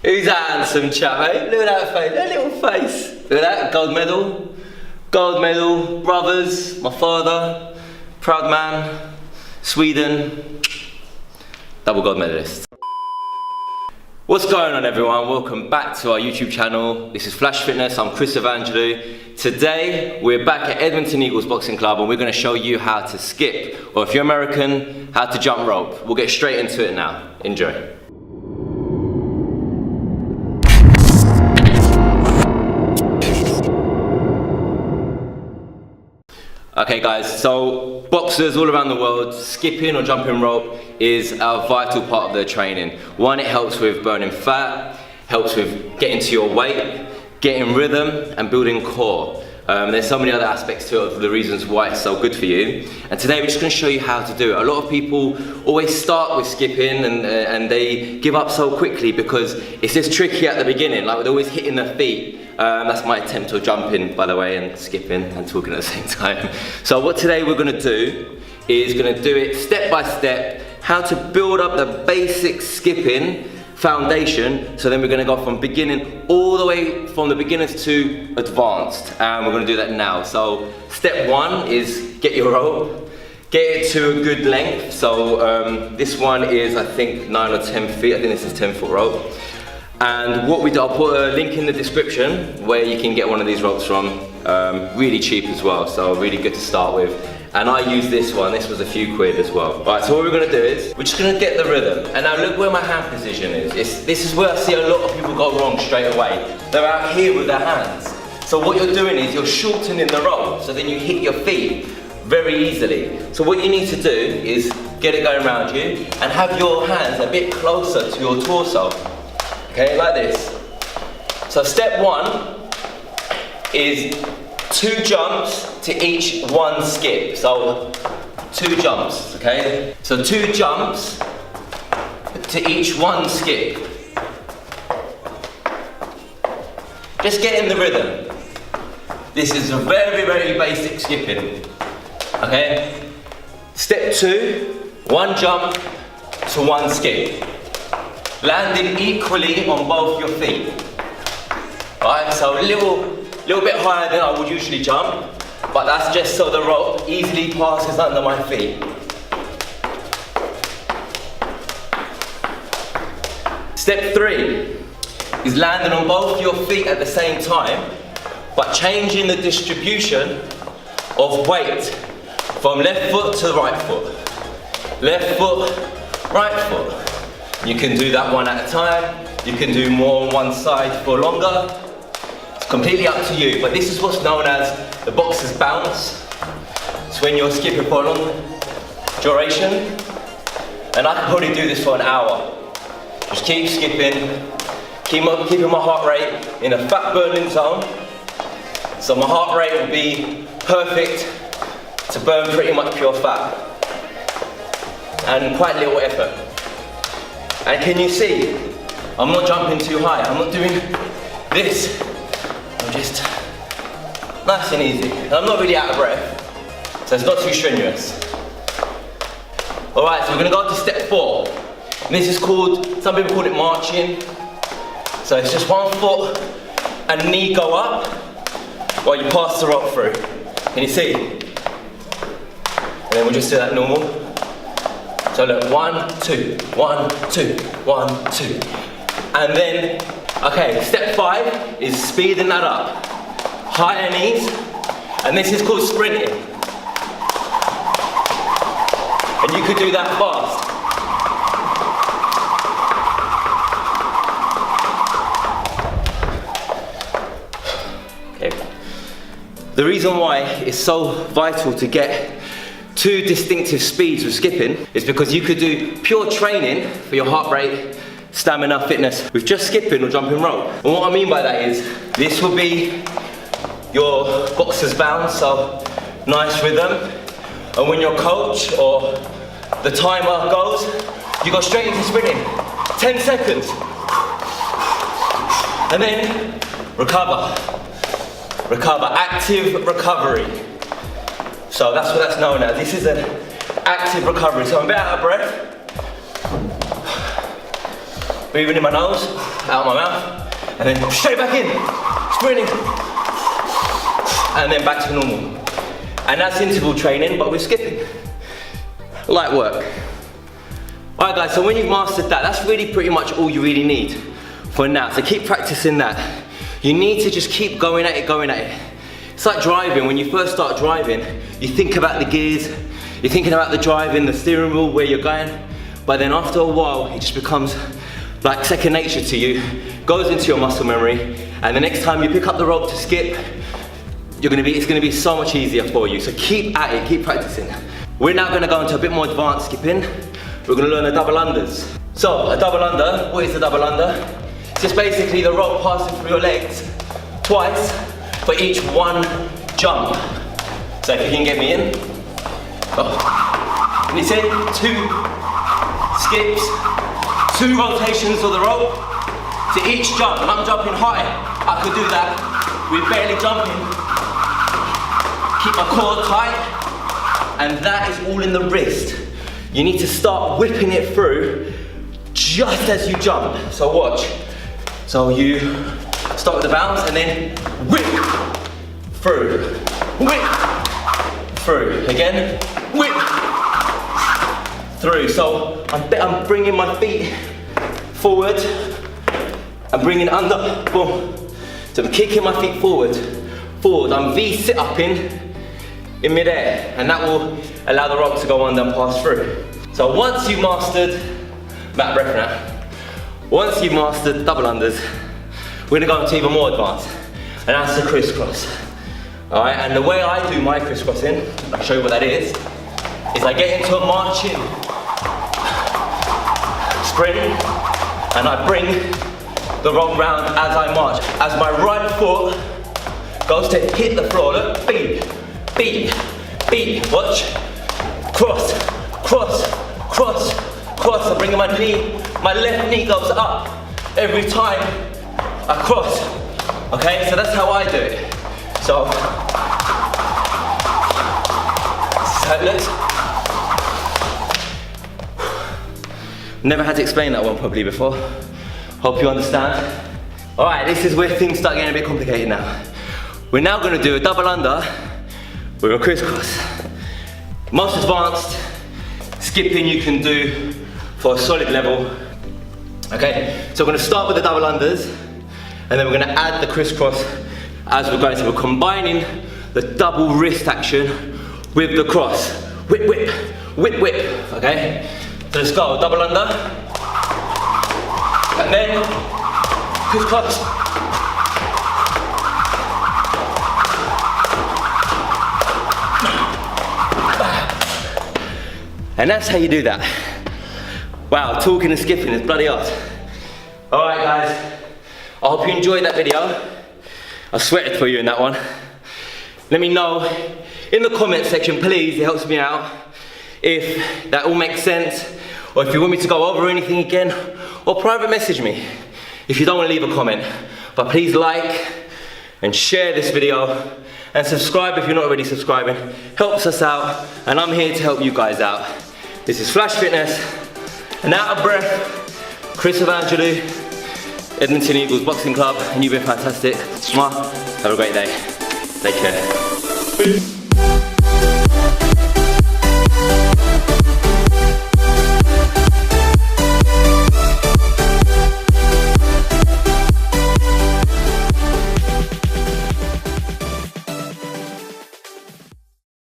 Who's that handsome chap, eh? Look at that face, that little face. Look at that, gold medal. Gold medal, brothers, my father, proud man, Sweden, double gold medalist. What's going on, everyone? Welcome back to our YouTube channel. This is Flash Fitness, I'm Criss Evangelou. Today, we're back at Edmonton Eagles Boxing Club and we're gonna show you how to skip, or if you're American, how to jump rope. We'll get straight into it now. Enjoy. Okay guys, so boxers all around the world, skipping or jumping rope is a vital part of their training. One, it helps with burning fat, helps with getting to your weight, getting rhythm and building core. There's so many other aspects to it of the reasons why it's so good for you. And today we're just going to show you how to do it. A lot of people always start with skipping and they give up so quickly because it's just tricky at the beginning, like they're always hitting their feet. That's my attempt of jumping, by the way, and skipping and talking at the same time. So what today we're going to do is going to do it step by step, how to build up the basic skipping foundation. So then we're going to go from beginning all the way from the beginners to advanced, and we're going to do that now. So step one is get your rope, get it to a good length. So this one is I think 9 or 10 feet, I think this is 10-foot rope. And what we do, I'll put a link in the description where you can get one of these ropes from, really cheap as well, so really good to start with. And I use this one, this was a few quid as well. Right, so what we're gonna do is, we're just gonna get the rhythm. And now look where my hand position is. This is where I see a lot of people go wrong straight away. They're out here with their hands. So what you're doing is you're shortening the rope, so then you hit your feet very easily. So what you need to do is get it going around you and have your hands a bit closer to your torso. Okay, like this. So step one is 2 jumps to each 1 skip. So 2 jumps, okay? So 2 jumps to each 1 skip. Just get in the rhythm. This is a very, very basic skipping, okay? Step 2, 1 jump to 1 skip. Landing equally on both your feet. Right, so a little bit higher than I would usually jump, but that's just so the rope easily passes under my feet. Step 3 is landing on both your feet at the same time, but changing the distribution of weight from left foot to right foot. Left foot, right foot. You can do that one at a time. You can do more on one side for longer. It's completely up to you, but this is what's known as the boxer's bounce. It's when you're skipping for a long duration. And I can probably do this for an hour. Just keep skipping, keeping my heart rate in a fat burning zone. So my heart rate will be perfect to burn pretty much pure fat. And quite little effort. And can you see, I'm not jumping too high, I'm not doing this, I'm just nice and easy. And I'm not really out of breath, so it's not too strenuous. Alright, so we're going to go to step 4. And this is called, some people call it marching. So it's just 1 foot and knee go up while you pass the rope through. Can you see? And then we'll just do that normal. So look, 1, 2, 1, 2, 1, 2. And then, okay, step 5 is speeding that up. Higher knees, and this is called sprinting. And you could do that fast. Okay. The reason why it's so vital to get 2 distinctive speeds with skipping is because you could do pure training for your heart rate, stamina, fitness with just skipping or jumping rope. And what I mean by that is this will be your boxer's bounce, so nice rhythm. And when your coach or the timer goes, you go straight into sprinting. 10 seconds. And then recover. Recover, active recovery. So that's what that's known as. This is an active recovery. So I'm a bit out of breath. Breathing in my nose. out my mouth, and then straight back in, sprinting, and then back to normal. And that's interval training, but we're skipping. Light work. All right guys, so when you've mastered that, that's really pretty much all you really need for now. So keep practicing that. You need to just keep going at it, It's like driving. When you first start driving, you think about the gears, you're thinking about the driving, the steering wheel, where you're going, but then after a while, it just becomes like second nature to you, goes into your muscle memory, and the next time you pick up the rope to skip, it's gonna be so much easier for you. So keep at it, keep practicing. We're now gonna go into a bit more advanced skipping. We're gonna learn the double unders. So a double under, what is a double under? It's just basically the rope passing through your legs twice for each one jump. So if you can get me in. Oh. And it's in 2 skips, 2 rotations of the rope to each jump. And I'm jumping high, I could do that. We're barely jumping. Keep my core tight, and that is all in the wrist. You need to start whipping it through just as you jump. So watch. So you start with the bounce and then whip through, whip through. Again, whip through. So I'm bringing my feet forward. I'm bringing under, boom. So I'm kicking my feet forward. I'm V sit-upping in mid-air, and that will allow the rope to go under and pass through. So once you've mastered, back breath now. Once you've mastered double unders, we're gonna go into even more advanced, and that's the crisscross. All right, and the way I do my crisscrossing, I'll show you what that is I get into a marching sprint, and I bring the rope round as I march. As my right foot goes to hit the floor, look, beat, beat, beat, watch, cross, cross, cross, cross. I'm bringing my knee, my left knee goes up every time I cross. Okay, so that's how I do it. So, this is how it looks. Never had to explain that one properly before. Hope you understand. All right, this is where things start getting a bit complicated now. We're now gonna do a double under with a crisscross. Most advanced skipping you can do for a solid level. Okay, so we're gonna start with the double unders, and then we're gonna add the crisscross as we're going. So we're combining the double wrist action with the cross. Whip, whip, whip, whip, okay? So let's go, double under, and then crisscross. And that's how you do that. Wow, talking and skipping is bloody hard. All right guys, I hope you enjoyed that video. I sweated for you in that one. Let me know in the comment section, please, it helps me out, if that all makes sense, or if you want me to go over anything again, or private message me if you don't want to leave a comment. But please like and share this video, and subscribe if you're not already subscribing. Helps us out, and I'm here to help you guys out. This is Flash Fitness, and out of breath, Criss Evangelou, Edmonton Eagles Boxing Club, and you've been fantastic. Mwah. Have a great day. Take care. Peace.